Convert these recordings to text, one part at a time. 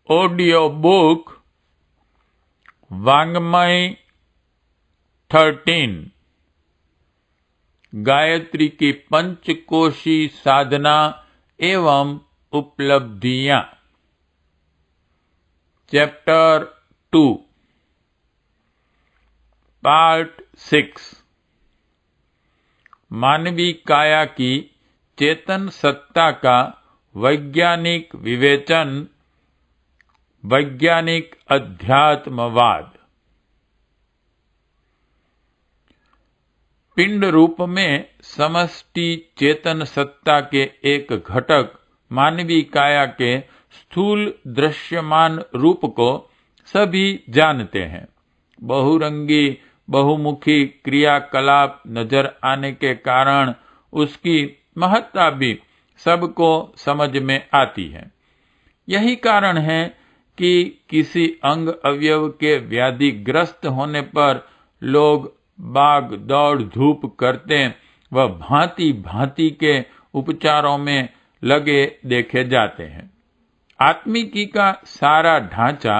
Audio book वांग्मय 13 Gayatri की पंचकोशी साधना एवं उपलब्धियां। चैप्टर 2 पार्ट 6 मानवीय काया की चेतन सत्ता का वैज्ञानिक विवेचन, वैज्ञानिक अध्यात्मवाद। पिंड रूप में समष्टि चेतन सत्ता के एक घटक मानवीय काया के स्थूल दृश्यमान रूप को सभी जानते हैं। बहुरंगी बहुमुखी क्रियाकलाप नजर आने के कारण उसकी महत्ता भी सबको समझ में आती है। यही कारण है कि किसी अंग अवयव के व्याधिग्रस्त होने पर लोग भाग दौड़ धूप करते व भांति भांति के उपचारों में लगे देखे जाते हैं। आत्मिकी का सारा ढांचा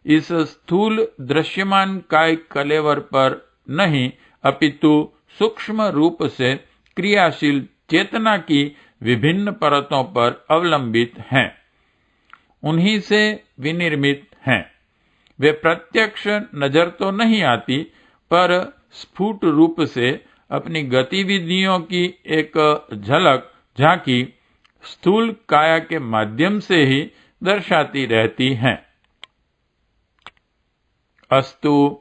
इस स्थूल दृश्यमान काय कलेवर पर नहीं अपितु सूक्ष्म रूप से क्रियाशील चेतना की विभिन्न परतों पर अवलंबित हैं। उन्हीं से विनिर्मित हैं। वे प्रत्यक्ष नजर तो नहीं आती, पर स्फुट रूप से अपनी गतिविधियों की एक झलक झांकी स्थूल काया के माध्यम से ही दर्शाती रहती हैं। अस्तु,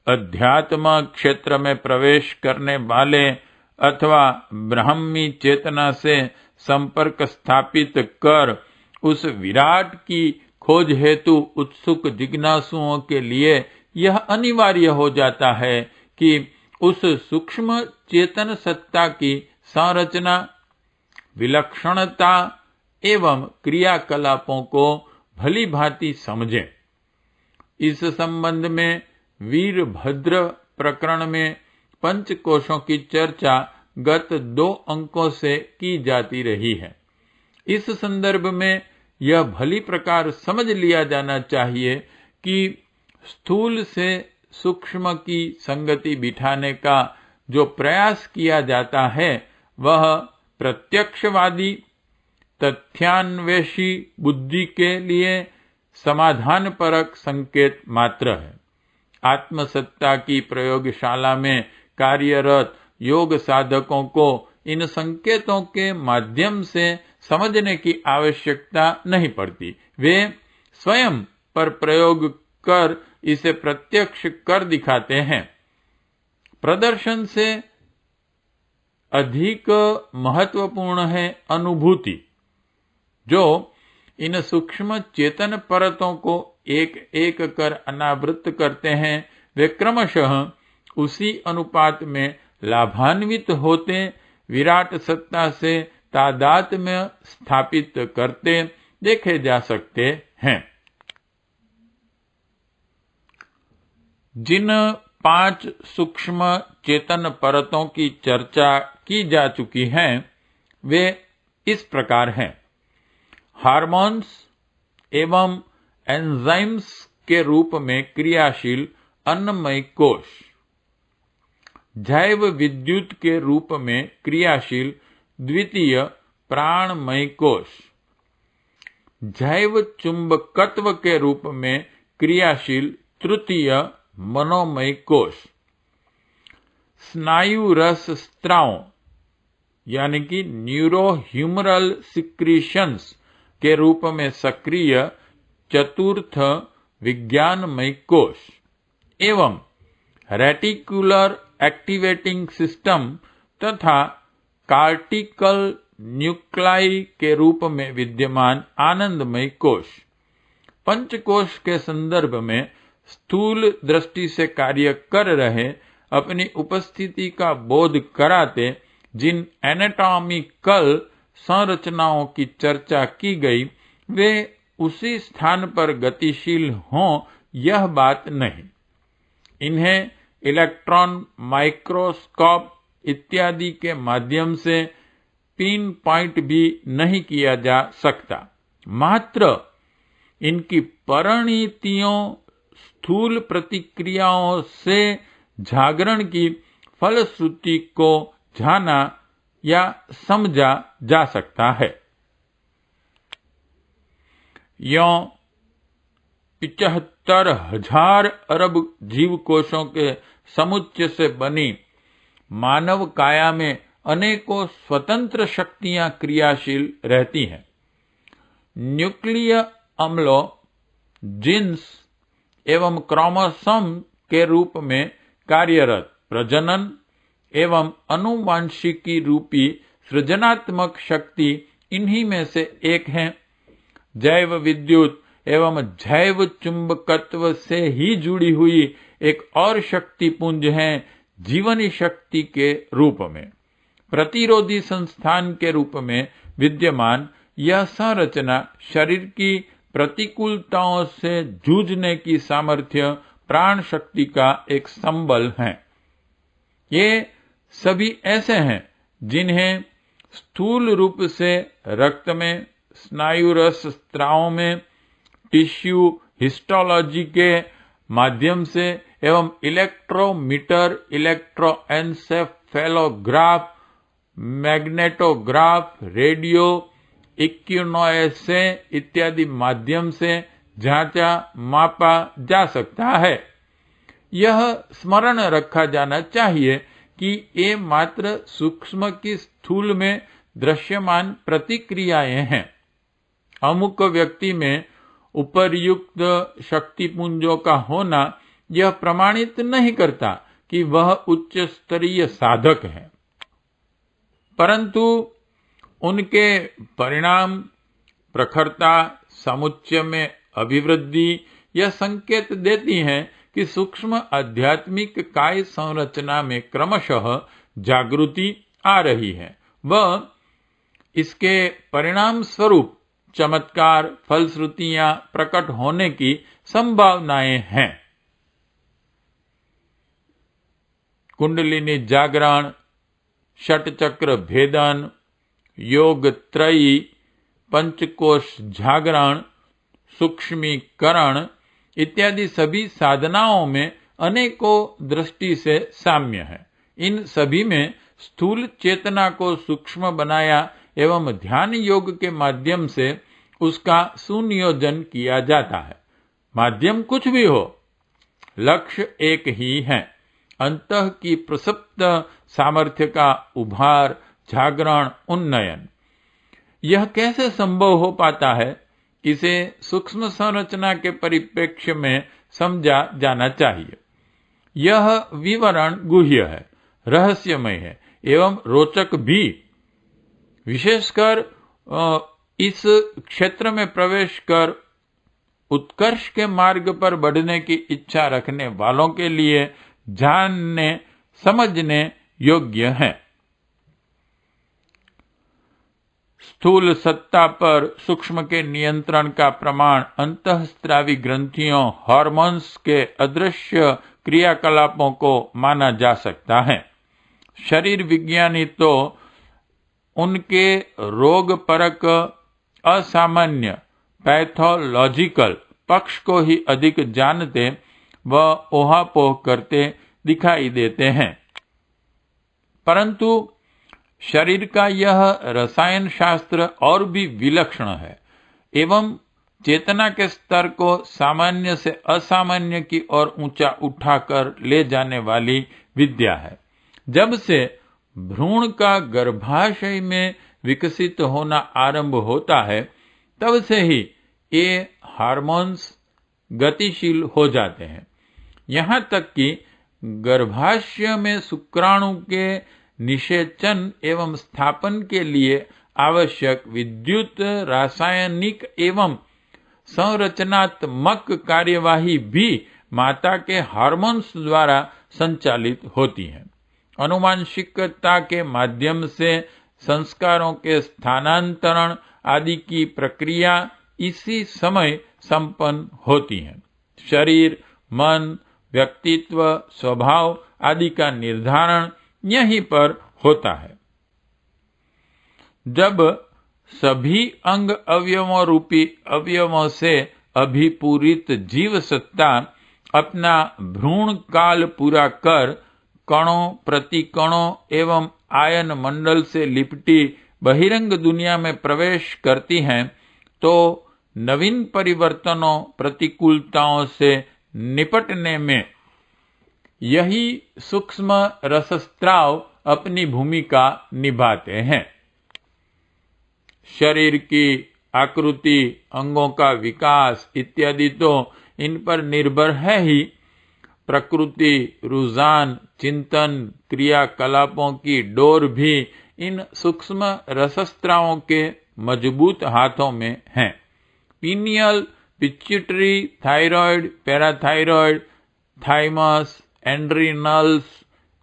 अध्यात्म क्षेत्र में प्रवेश करने वाले अथवा ब्राह्मी चेतना से संपर्क स्थापित कर उस विराट की खोज हेतु उत्सुक जिज्ञासुओं के लिए यह अनिवार्य हो जाता है कि उस सूक्ष्म चेतन सत्ता की संरचना, विलक्षणता एवं क्रियाकलापों को भली भांति समझें। इस संबंध में वीरभद्र प्रकरण में पंचकोशों की चर्चा गत 2 अंकों से की जाती रही है। इस संदर्भ में यह भली प्रकार समझ लिया जाना चाहिए कि स्थूल से सूक्ष्म की संगति बिठाने का जो प्रयास किया जाता है वह प्रत्यक्षवादी तथ्यान्वेषी बुद्धि के लिए समाधानपरक संकेत मात्र है। आत्मसत्ता की प्रयोगशाला में कार्यरत योग साधकों को इन संकेतों के माध्यम से समझने की आवश्यकता नहीं पड़ती। वे स्वयं पर प्रयोग कर इसे प्रत्यक्ष कर दिखाते हैं। प्रदर्शन से अधिक महत्वपूर्ण है अनुभूति। जो इन सूक्ष्म चेतन परतों को एक एक कर अनावृत करते हैं, वे क्रमशः उसी अनुपात में लाभान्वित होते विराट सत्ता से तादात्म्य स्थापित करते देखे जा सकते हैं। जिन 5 सूक्ष्म चेतन परतों की चर्चा की जा चुकी है वे इस प्रकार हैं। हार्मोन्स एवं एंजाइम्स के रूप में क्रियाशील अन्नमय कोश, जैव विद्युत के रूप में क्रियाशील द्वितीय प्राणमय कोश, जैव चुंबकत्व के रूप में क्रियाशील तृतीय मनोमय कोश, स्नायु रस स्त्राव यानी कि न्यूरोह्यूमरल सिक्रीशंस के रूप में सक्रिय चतुर्थ विज्ञानमय कोश एवं रेटिकुलर एक्टिवेटिंग सिस्टम तथा कार्टिकल न्यूक्लाई के रूप में विद्यमान आनंदमय कोश। पंचकोश के संदर्भ में स्थूल दृष्टि से कार्य कर रहे अपनी उपस्थिति का बोध कराते जिन एनाटॉमिकल संरचनाओं की चर्चा की गई वे उसी स्थान पर गतिशील हों यह बात नहीं। इन्हें इलेक्ट्रॉन माइक्रोस्कोप इत्यादि के माध्यम से पिन पॉइंट भी नहीं किया जा सकता। मात्र इनकी परिणतियों स्थूल प्रतिक्रियाओं से जागरण की फलश्रुति को जाना या समझा जा सकता है। यों 75,000 अरब जीवकोशों के समुच्चय से बनी मानव काया में अनेकों स्वतंत्र शक्तियां क्रियाशील रहती हैं। न्यूक्लिय अम्लों, जीन्स एवं क्रोमोसोम के रूप में कार्यरत प्रजनन एवं अनुवांशिकी रूपी सृजनात्मक शक्ति इन्हीं में से एक है। जैव विद्युत एवं जैव चुंबकत्व से ही जुड़ी हुई एक और शक्ति पुंज है जीवनी शक्ति के रूप में। प्रतिरोधी संस्थान के रूप में विद्यमान यह संरचना शरीर की प्रतिकूलताओं से जूझने की सामर्थ्य प्राण शक्ति का एक संबल है। ये सभी ऐसे हैं जिन्हें स्थूल रूप से रक्त में, स्नायु रस स्त्रावों में, टिश्यू हिस्टोलॉजी के माध्यम से एवं इलेक्ट्रोमीटर, इलेक्ट्रोएन्सेफेलोग्राफ, मैग्नेटोग्राफ, रेडियो इक्विनोएसे इत्यादि माध्यम से जांचा मापा जा सकता है। यह स्मरण रखा जाना चाहिए कि ये मात्र सूक्ष्म की स्थूल में दृश्यमान प्रतिक्रियाएं हैं। अमुक व्यक्ति में उपर्युक्त शक्तिपुंजों का होना यह प्रमाणित नहीं करता कि वह उच्च स्तरीय साधक है, परंतु उनके परिणाम, प्रखरता, समुच्चय में अभिवृद्धि यह संकेत देती हैं कि सूक्ष्म आध्यात्मिक काय संरचना में क्रमशः जागृति आ रही है व इसके परिणाम स्वरूप चमत्कार, फलश्रुतियां प्रकट होने की संभावनाएं हैं। कुंडलिनी जागरण, षटचक्र भेदन, योग त्रयी, पंचकोश जागरण, सूक्ष्मीकरण इत्यादि सभी साधनाओं में अनेकों दृष्टि से साम्य है। इन सभी में स्थूल चेतना को सूक्ष्म बनाया एवं ध्यान योग के माध्यम से उसका सुनियोजन किया जाता है। माध्यम कुछ भी हो, लक्ष्य एक ही है, अंतः की प्रसुप्त सामर्थ्य का उभार, जागरण, उन्नयन। यह कैसे संभव हो पाता है, इसे सूक्ष्म संरचना के परिप्रेक्ष्य में समझा जाना चाहिए। यह विवरण गुह्य है, रहस्यमय है एवं रोचक भी। विशेषकर इस क्षेत्र में प्रवेश कर उत्कर्ष के मार्ग पर बढ़ने की इच्छा रखने वालों के लिए जानने समझने योग्य है। स्थूल सत्ता पर सूक्ष्म के नियंत्रण का प्रमाण अंतःस्त्रावी ग्रंथियों, हार्मोन्स के अदृश्य क्रियाकलापों को माना जा सकता है। शरीर विज्ञानी तो उनके रोगपरक असामान्य पैथोलॉजिकल पक्ष को ही अधिक जानते व ओहापोह करते दिखाई देते हैं, परंतु शरीर का यह रसायन शास्त्र और भी विलक्षण है एवं चेतना के स्तर को सामान्य से असामान्य की ओर ऊंचा उठाकर ले जाने वाली विद्या है। जब से भ्रूण का गर्भाशय में विकसित होना आरंभ होता है, तब से ही ये हार्मोन्स गतिशील हो जाते हैं। यहाँ तक कि गर्भाशय में शुक्राणु के निषेचन एवं स्थापन के लिए आवश्यक विद्युत, रासायनिक एवं संरचनात्मक कार्यवाही भी माता के हार्मोन्स द्वारा संचालित होती है। अनुवांशिकता के माध्यम से संस्कारों के स्थानांतरण आदि की प्रक्रिया इसी समय संपन्न होती है। शरीर, मन, व्यक्तित्व, स्वभाव आदि का निर्धारण यहीं पर होता है। जब सभी अंग अवयवों रूपी अवयवों से अभिपूरित जीव सत्ता अपना भ्रूण काल पूरा कर कणों, प्रतिकणों एवं आयन मंडल से लिपटी बहिरंग दुनिया में प्रवेश करती हैं, तो नवीन परिवर्तनों, प्रतिकूलताओं से निपटने में यही सूक्ष्म रसस्त्राव अपनी भूमिका निभाते हैं। शरीर की आकृति, अंगों का विकास इत्यादि तो इन पर निर्भर है ही। प्रकृति, रुझान, चिंतन, क्रियाकलापों की डोर भी इन सूक्ष्म रसस्त्रावों के मजबूत हाथों में है। Pineal, pituitary, thyroid, parathyroid, thymus, adrenals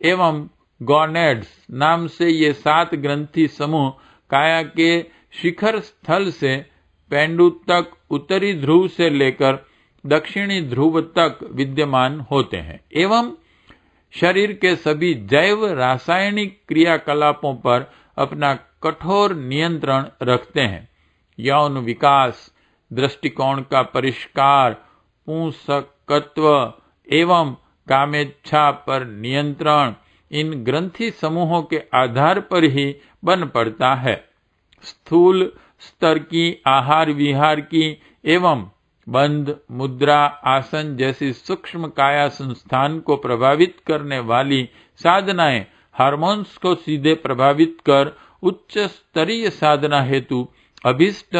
एवं गॉनेड्स नाम से ये 7 ग्रंथि समूह काया के शिखर स्थल से पेंडु तक, उत्तरी ध्रुव से लेकर दक्षिणी ध्रुव तक विद्यमान होते हैं एवं शरीर के सभी जैव रासायनिक क्रियाकलापों पर अपना कठोर नियंत्रण रखते हैं। यौन विकास, दृष्टिकोण का परिष्कार, पुंसकत्व एवं कामेच्छा पर नियंत्रण इन ग्रंथि समूहों के आधार पर ही बन पड़ता है। स्थूल स्तर की आहार विहार की एवं बंध, मुद्रा, आसन जैसी सूक्ष्म काया संस्थान को प्रभावित करने वाली साधनाएं हार्मोन्स को सीधे प्रभावित कर उच्च स्तरीय साधना हेतु अभिष्ट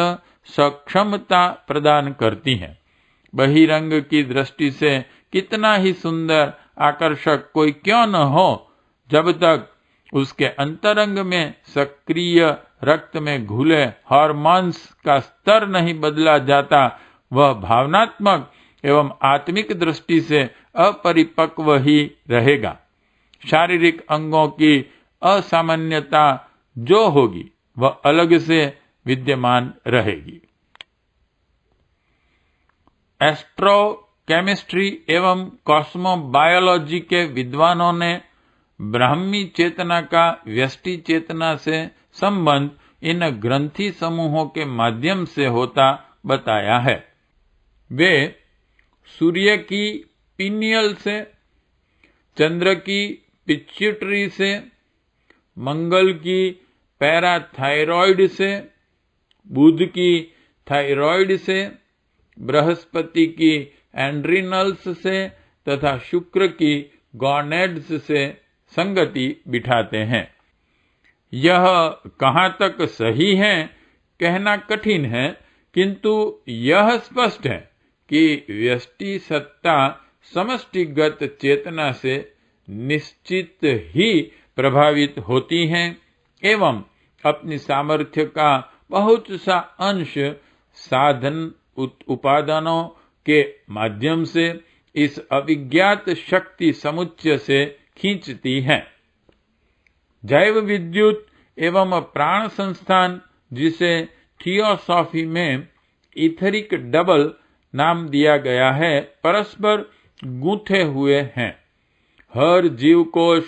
सक्षमता प्रदान करती हैं। बहिरंग की दृष्टि से कितना ही सुंदर, आकर्षक कोई क्यों न हो, जब तक उसके अंतरंग में सक्रिय रक्त में घुले हार्मोन्स का स्तर नहीं बदला जाता, वह भावनात्मक एवं आत्मिक दृष्टि से अपरिपक्व ही रहेगा। शारीरिक अंगों की असामान्यता जो होगी वह अलग से विद्यमान रहेगी। एस्ट्रो केमिस्ट्री एवं कॉस्मोबायोलॉजी के विद्वानों ने ब्राह्मी चेतना का व्यष्टि चेतना से संबंध इन ग्रंथि समूहों के माध्यम से होता बताया है। वे सूर्य की पीनियल से, चंद्र की पिट्यूटरी से, मंगल की पैराथायरॉइड से, बुध की थायरॉइड से, बृहस्पति की एड्रिनल्स से तथा शुक्र की गॉनेड्स से संगति बिठाते हैं। यह कहाँ तक सही है कहना कठिन है, किंतु यह स्पष्ट है कि व्यष्टि सत्ता समष्टिगत चेतना से निश्चित ही प्रभावित होती हैं एवं अपनी सामर्थ्य का बहुत सा अंश साधन उपादानों के माध्यम से इस अविज्ञात शक्ति समुच्चय से खींचती है। जैव विद्युत एवं प्राण संस्थान, जिसे थियोसॉफी में इथरिक डबल नाम दिया गया है, परस्पर गूंथे हुए हैं। हर जीव कोश,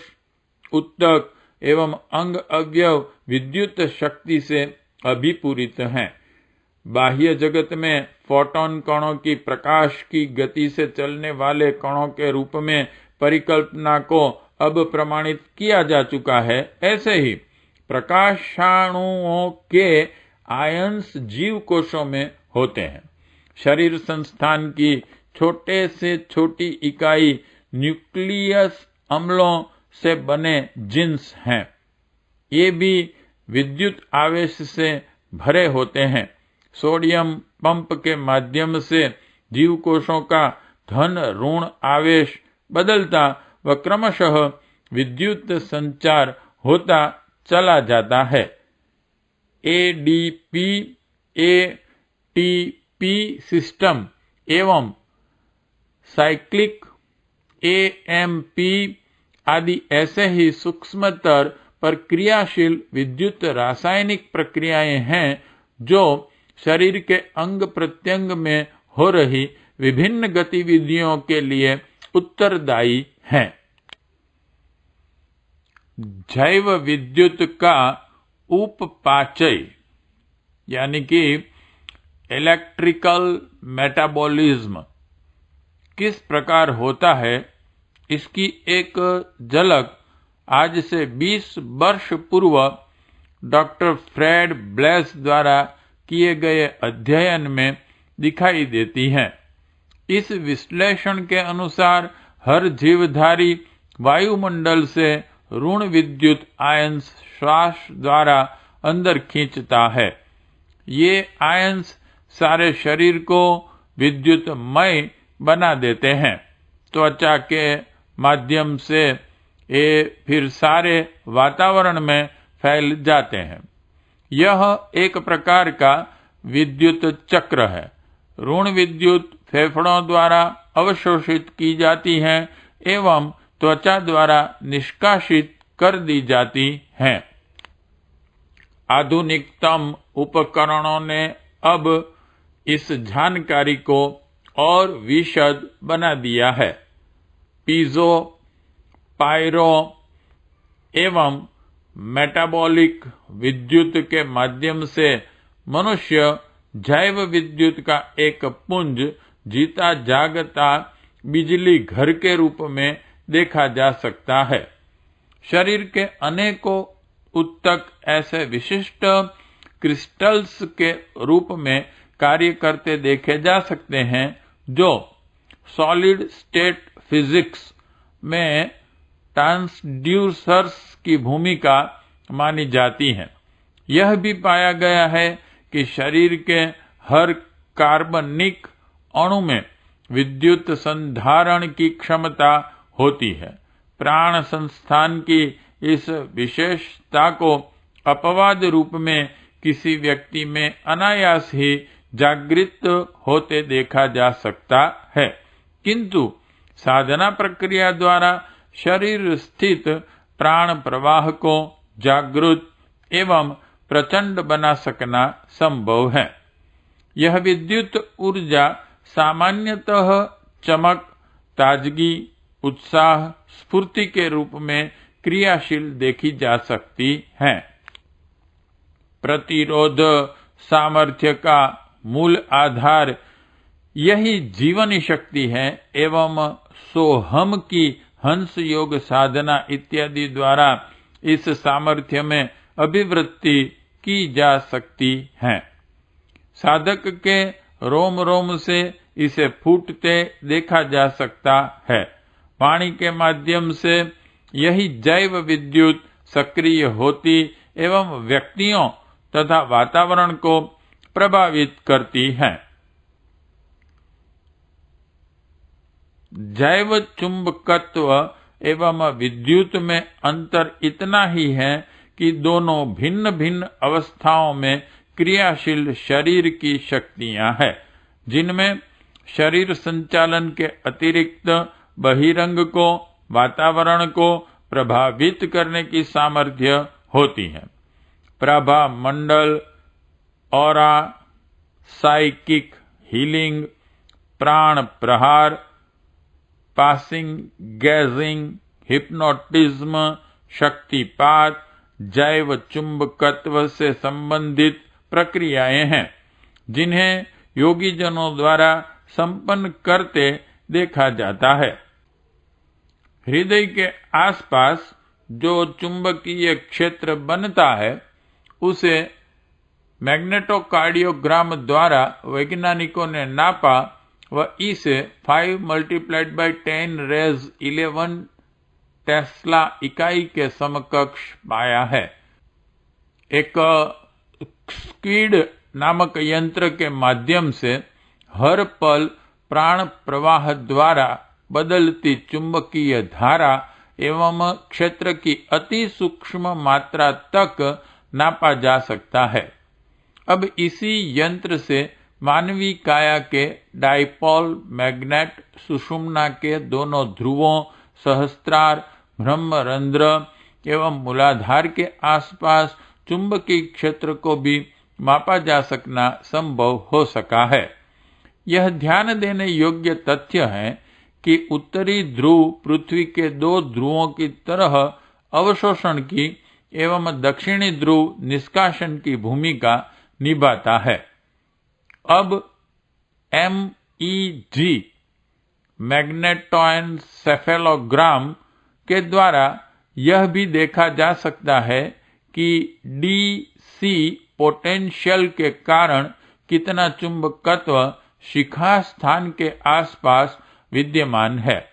उत्तक एवं अंग अवयव विद्युत शक्ति से अभिपूरित हैं। बाह्य जगत में फोटोन कणों की प्रकाश की गति से चलने वाले कणों के रूप में परिकल्पना को अब प्रमाणित किया जा चुका है। ऐसे ही प्रकाशाणुओं के आयंस जीव कोशों में होते हैं। शरीर संस्थान की छोटे से छोटी इकाई न्यूक्लियस अम्लों से बने जीन्स हैं। ये भी विद्युत आवेश से भरे होते हैं। सोडियम पंप के माध्यम से जीव कोशों का धन ऋण आवेश बदलता व क्रमशः विद्युत संचार होता चला जाता है। एडीपी, एटीपी सिस्टम एवं साइक्लिक एएमपी आदि ऐसे ही सूक्ष्मतर पर क्रियाशील विद्युत रासायनिक प्रक्रियाएं हैं जो शरीर के अंग प्रत्यंग में हो रही विभिन्न गतिविधियों के लिए उत्तरदायी हैं। जैव विद्युत का उपपाचय यानी कि इलेक्ट्रिकल मेटाबॉलिज्म किस प्रकार होता है, इसकी एक झलक आज से 20 वर्ष पूर्व डॉक्टर फ्रेड ब्लेस द्वारा किए गए अध्ययन में दिखाई देती है। इस विश्लेषण के अनुसार हर जीवधारी वायुमंडल से ऋण विद्युत आयंस श्वास द्वारा अंदर खींचता है। ये आयंस सारे शरीर को विद्युतमय बना देते हैं। त्वचा के माध्यम से ये फिर सारे वातावरण में फैल जाते हैं। यह एक प्रकार का विद्युत चक्र है। ऋण विद्युत फेफड़ों द्वारा अवशोषित की जाती है एवं त्वचा द्वारा निष्कासित कर दी जाती है। आधुनिकतम उपकरणों ने अब इस जानकारी को और विशद बना दिया है। पीजो, पायरो एवं मेटाबॉलिक विद्युत के माध्यम से मनुष्य जैव विद्युत का एक पुंज जीता जागता बिजली घर के रूप में देखा जा सकता है। शरीर के अनेकों उत्तक ऐसे विशिष्ट क्रिस्टल्स के रूप में कार्य करते देखे जा सकते हैं जो सॉलिड स्टेट फिजिक्स में ट्रांसड्यूसर्स की भूमिका मानी जाती है। यह भी पाया गया है कि शरीर के हर कार्बनिक अणु में विद्युत संधारण की क्षमता होती है। प्राण संस्थान की इस विशेषता को अपवाद रूप में किसी व्यक्ति में अनायास ही जागृत होते देखा जा सकता है, किंतु साधना प्रक्रिया द्वारा शरीर स्थित प्राण प्रवाह को जागृत एवं प्रचंड बना सकना संभव है। यह विद्युत ऊर्जा सामान्यतः चमक, ताजगी, उत्साह, स्फूर्ति के रूप में क्रियाशील देखी जा सकती है। प्रतिरोध सामर्थ्य का मूल आधार यही जीवनी शक्ति है एवं सोहम की हंस योग साधना इत्यादि द्वारा इस सामर्थ्य में अभिवृद्धि की जा सकती है। साधक के रोम रोम से इसे फूटते देखा जा सकता है। वाणी के माध्यम से यही जैव विद्युत सक्रिय होती एवं व्यक्तियों तथा वातावरण को प्रभावित करती है। जैव चुंबकत्व एवं विद्युत में अंतर इतना ही है कि दोनों भिन्न भिन्न अवस्थाओं में क्रियाशील शरीर की शक्तियां हैं, जिनमें शरीर संचालन के अतिरिक्त बहिरंग को, वातावरण को प्रभावित करने की सामर्थ्य होती है। प्रभा मंडल, ऑरा, साइकिक हीलिंग, प्राण प्रहार, पासिंग, गैजिंग, हिप्नोटिज्म, शक्तिपात, जैव चुंबकत्व से संबंधित प्रक्रियाएं हैं, जिन्हें योगी जनों द्वारा संपन्न करते देखा जाता है। हृदय के आसपास जो चुंबकीय क्षेत्र बनता है उसे मैग्नेटोकार्डियोग्राम द्वारा वैज्ञानिकों ने नापा व इसे 5 × 10⁻11 टेस्ला इकाई के समकक्ष पाया है। एक स्क्वीड नामक यंत्र के माध्यम से हर पल प्राण प्रवाह द्वारा बदलती चुंबकीय धारा एवं क्षेत्र की अति सूक्ष्म मात्रा तक नापा जा सकता है। अब इसी यंत्र से मानवीय काया के डाइपोल मैग्नेट सुषुम्ना के दोनों ध्रुवों सहस्त्रार, ब्रह्मरंध्र एवं मूलाधार के आसपास चुंबकीय क्षेत्र को भी मापा जा सकना संभव हो सका है। यह ध्यान देने योग्य तथ्य है कि उत्तरी ध्रुव पृथ्वी के 2 ध्रुवों की तरह अवशोषण की एवं दक्षिणी ध्रुव निष्कासन की भूमिका निभाता है। अब MEG मैग्नेटोएन्सेफेलोग्राम के द्वारा यह भी देखा जा सकता है कि DC पोटेंशियल के कारण कितना चुंबकत्व शिखा स्थान के आसपास विद्यमान है।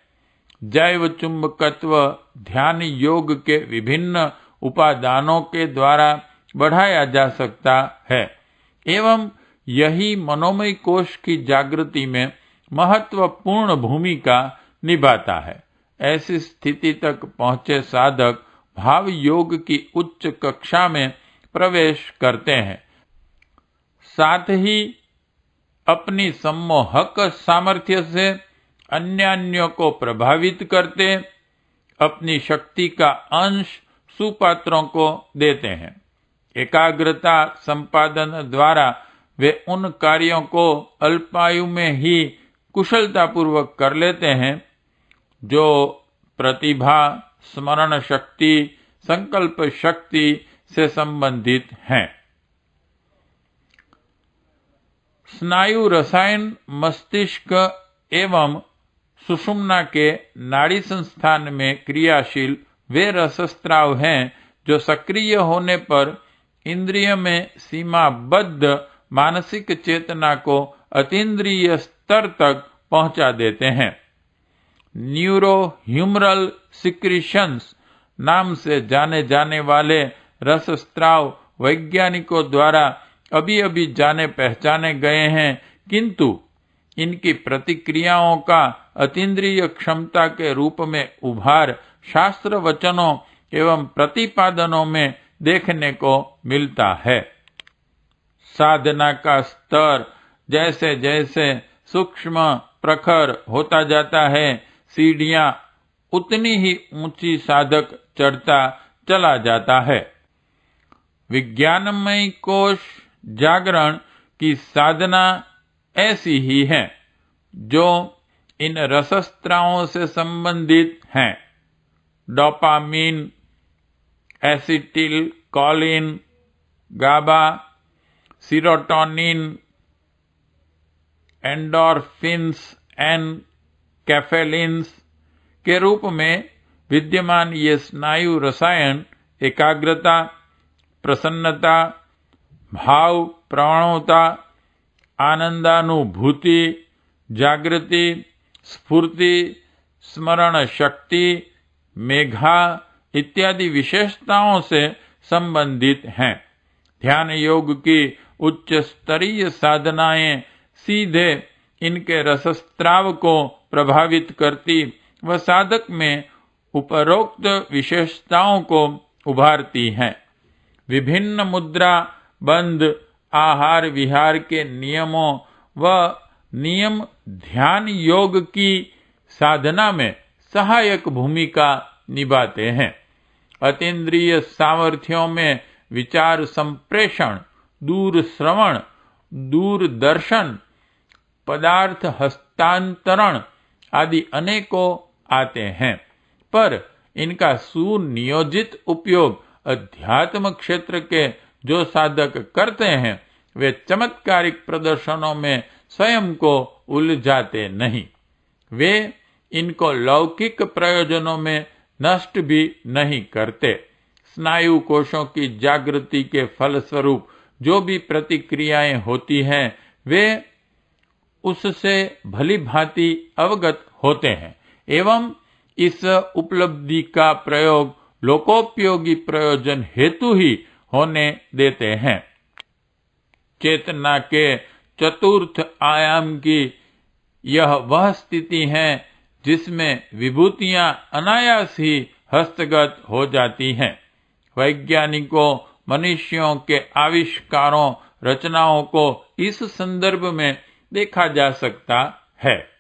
जैव चुंबकत्व ध्यान योग के विभिन्न उपादानों के द्वारा बढ़ाया जा सकता है एवं यही मनोमय कोश की जागृति में महत्वपूर्ण भूमिका निभाता है। ऐसी स्थिति तक पहुंचे साधक भाव योग की उच्च कक्षा में प्रवेश करते हैं, साथ ही अपनी सम्मोहक सामर्थ्य से अन्यान्यों को प्रभावित करते अपनी शक्ति का अंश सुपात्रों को देते हैं। एकाग्रता संपादन द्वारा वे उन कार्यों को अल्पायु में ही कुशलतापूर्वक कर लेते हैं जो प्रतिभा, स्मरण शक्ति, संकल्प शक्ति से संबंधित हैं। स्नायु रसायन मस्तिष्क एवं सुषुम्ना के नाड़ी संस्थान में क्रियाशील वे रसस्त्राव हैं जो सक्रिय होने पर इंद्रिय में सीमाबद्ध मानसिक चेतना को अतीन्द्रिय स्तर तक पहुंचा देते हैं। न्यूरोह्यूमरल सिक्रीशंस नाम से जाने जाने वाले रसस्त्राव वैज्ञानिकों द्वारा अभी अभी जाने पहचाने गए हैं, किंतु इनकी प्रतिक्रियाओं का अतीन्द्रिय क्षमता के रूप में उभार शास्त्र वचनों एवं प्रतिपादनों में देखने को मिलता है। साधना का स्तर जैसे जैसे सूक्ष्म प्रखर होता जाता है, सीढ़ियां उतनी ही ऊंची साधक चढ़ता चला जाता है। विज्ञानमय कोश जागरण की साधना ऐसी ही है जो इन रसस्त्रावों से संबंधित हैं। Dopamine, acetylcholine, GABA, serotonin, endorphins and kephalins के रूप में विद्यमान ये स्नायु रसायन एकाग्रता, प्रसन्नता, भाव प्रवणता, आनंदानुभूति, जागृति, स्फूर्ति, स्मरण शक्ति, मेघा इत्यादि विशेषताओं से संबंधित हैं। ध्यान योग की उच्च स्तरीय साधनाएं सीधे इनके रसस्त्राव को प्रभावित करती व साधक में उपरोक्त विशेषताओं को उभारती हैं। विभिन्न मुद्रा, बंध, आहार विहार के नियमों व नियम ध्यान योग की साधना में सहायक भूमिका निभाते हैं। अतीन्द्रिय सामर्थ्यों में विचार संप्रेषण, दूर श्रवण, दूरदर्शन, पदार्थ हस्तांतरण आदि अनेकों आते हैं, पर इनका सुनियोजित उपयोग अध्यात्म क्षेत्र के जो साधक करते हैं वे चमत्कारिक प्रदर्शनों में स्वयं को उलझाते नहीं। वे इनको लौकिक प्रयोजनों में नष्ट भी नहीं करते। स्नायु कोशों की जागृति के फलस्वरूप जो भी प्रतिक्रियाएं होती हैं वे उससे भली भांति अवगत होते हैं एवं इस उपलब्धि का प्रयोग लोकोपयोगी प्रयोजन हेतु ही होने देते हैं। चेतना के चतुर्थ आयाम की यह वह स्थिति है जिसमें विभूतियां अनायास ही हस्तगत हो जाती हैं। वैज्ञानिकों, मनुष्यों के आविष्कारों, रचनाओं को इस संदर्भ में देखा जा सकता है।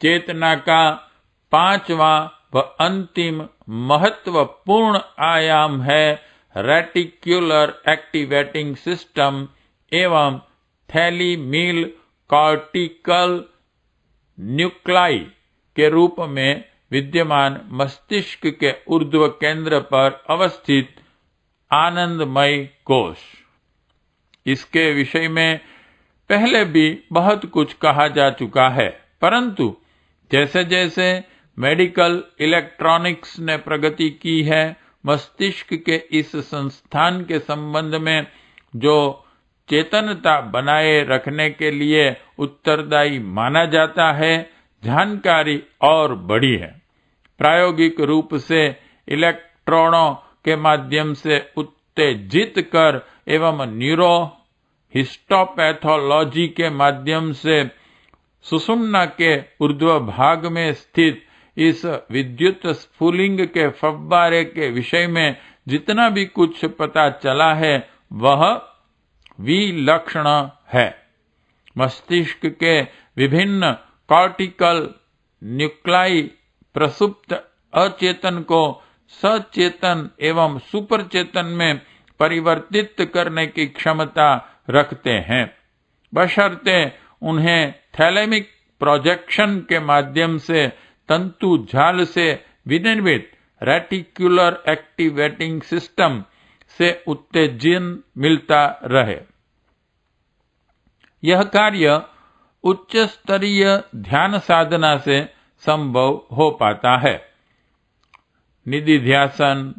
चेतना का पांचवा व अंतिम महत्वपूर्ण आयाम है रेटिक्युलर एक्टिवेटिंग सिस्टम एवं थैलीमील कॉर्टिकल न्यूक्लाई के रूप में विद्यमान मस्तिष्क के ऊर्ध्व केंद्र पर अवस्थित आनंदमय कोश। इसके विषय में पहले भी बहुत कुछ कहा जा चुका है, परंतु जैसे जैसे मेडिकल इलेक्ट्रॉनिक्स ने प्रगति की है, मस्तिष्क के इस संस्थान के संबंध में जो चेतनता बनाए रखने के लिए उत्तरदायी माना जाता है, जानकारी और बढ़ी है। प्रायोगिक रूप से इलेक्ट्रॉनों के माध्यम से उत्तेजित कर एवं न्यूरो हिस्टोपैथोलॉजी के माध्यम से सुषुम्ना के ऊर्ध्व भाग में स्थित इस विद्युत स्फुलिंग के फव्वारे के विषय में जितना भी कुछ पता चला है वह विलक्षण है। मस्तिष्क के विभिन्न कॉर्टिकल न्यूक्लाई प्रसुप्त अचेतन को सचेतन एवं सुपरचेतन में परिवर्तित करने की क्षमता रखते हैं, बशर्ते उन्हें थैलेमिक प्रोजेक्शन के माध्यम से तंतु जाल से विनिर्मित रेटिकुलर एक्टिवेटिंग सिस्टम से उत्तेजन मिलता रहे। यह कार्य उच्च स्तरीय ध्यान साधना से संभव हो पाता है। निधिध्यासन,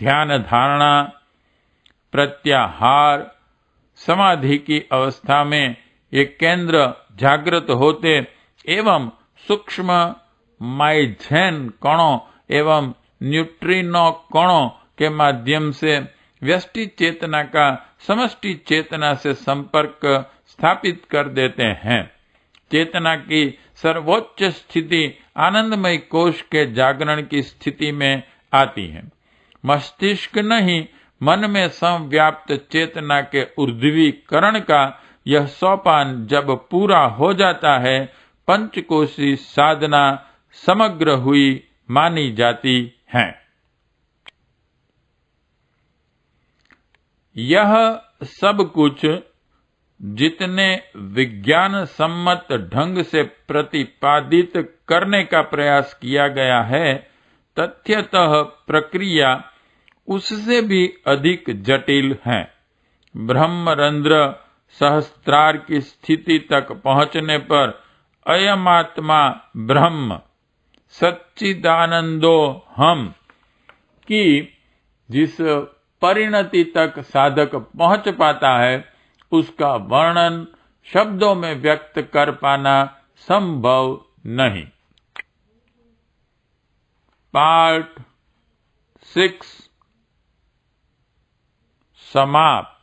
ध्यान धारणा, प्रत्याहार समाधि की अवस्था में ये केंद्र जागृत होते एवं सूक्ष्म माइझेन कणों एवं न्यूट्रिनो कणों के माध्यम से व्यष्टि चेतना का समष्टि चेतना से संपर्क स्थापित कर देते हैं। चेतना की सर्वोच्च स्थिति आनंदमय कोश के जागरण की स्थिति में आती है। मस्तिष्क नहीं, मन में संव्याप्त चेतना के ऊर्ध्वीकरण का यह सोपान जब पूरा हो जाता है, पंचकोशी साधना समग्र हुई मानी जाती है। यह सब कुछ जितने विज्ञान सम्मत ढंग से प्रतिपादित करने का प्रयास किया गया है, तथ्यतः प्रक्रिया उससे भी अधिक जटिल है। ब्रह्मरंध्र सहस्त्रार की स्थिति तक पहुंचने पर अयमात्मा ब्रह्म सच्चिदानंदो हम की जिस परिणति तक साधक पहुंच पाता है, उसका वर्णन शब्दों में व्यक्त कर पाना संभव नहीं। पार्ट 6 समाप्त।